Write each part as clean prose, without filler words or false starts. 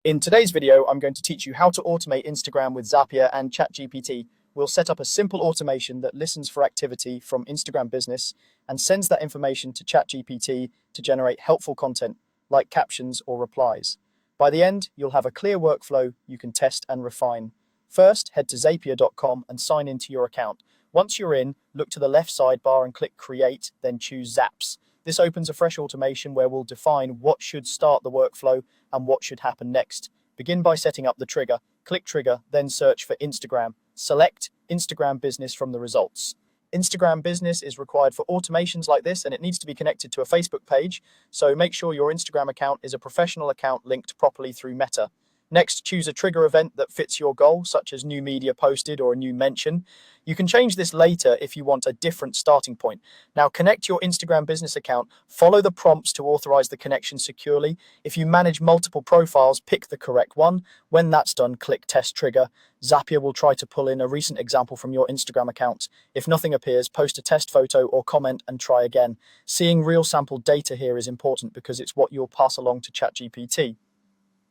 In today's video, I'm going to teach you how to automate Instagram with Zapier and ChatGPT. We'll set up a simple automation that listens for activity from Instagram business and sends that information to ChatGPT to generate helpful content like captions or replies. By the end, you'll have a clear workflow you can test and refine. First, head to zapier.com and sign into your account. Once you're in, look to the left sidebar and click Create, then choose Zaps. This opens a fresh automation where we'll define what should start the workflow and what should happen next. Begin by setting up the trigger. Click Trigger, then search for Instagram. Select Instagram Business from the results. Instagram Business is required for automations like this, and it needs to be connected to a Facebook page, so make sure your Instagram account is a professional account linked properly through Meta. Next, choose a trigger event that fits your goal, such as new media posted or a new mention. You can change this later if you want a different starting point. Now, connect your Instagram business account. Follow the prompts to authorize the connection securely. If you manage multiple profiles, pick the correct one. When that's done, click Test Trigger. Zapier will try to pull in a recent example from your Instagram account. If nothing appears, post a test photo or comment and try again. Seeing real sample data here is important because it's what you'll pass along to ChatGPT.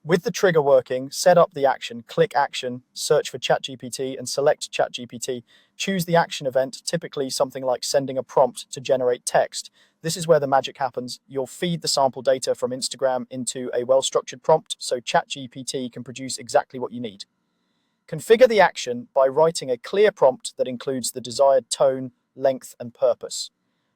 With the trigger working, set up the action, click Action, search for ChatGPT and select ChatGPT. Choose the action event, typically something like sending a prompt to generate text. This is where the magic happens. You'll feed the sample data from Instagram into a well-structured prompt so ChatGPT can produce exactly what you need. Configure the action by writing a clear prompt that includes the desired tone, length, and purpose.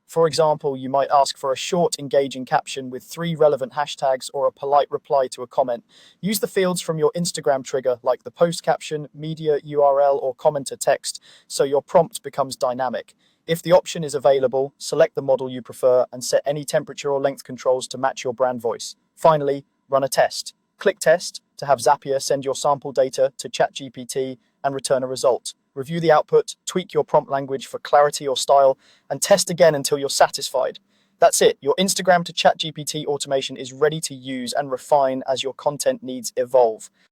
For example, you might ask for a short, engaging caption with 3 relevant hashtags or a polite reply to a comment. Use the fields from your Instagram trigger, like the post caption, media URL, or commenter text, so your prompt becomes dynamic. If the option is available, select the model you prefer and set any temperature or length controls to match your brand voice. Finally, run a test. Click Test to have Zapier send your sample data to ChatGPT and return a result. Review the output, tweak your prompt language for clarity or style, and test again until you're satisfied. That's it. Your Instagram to ChatGPT automation is ready to use and refine as your content needs evolve.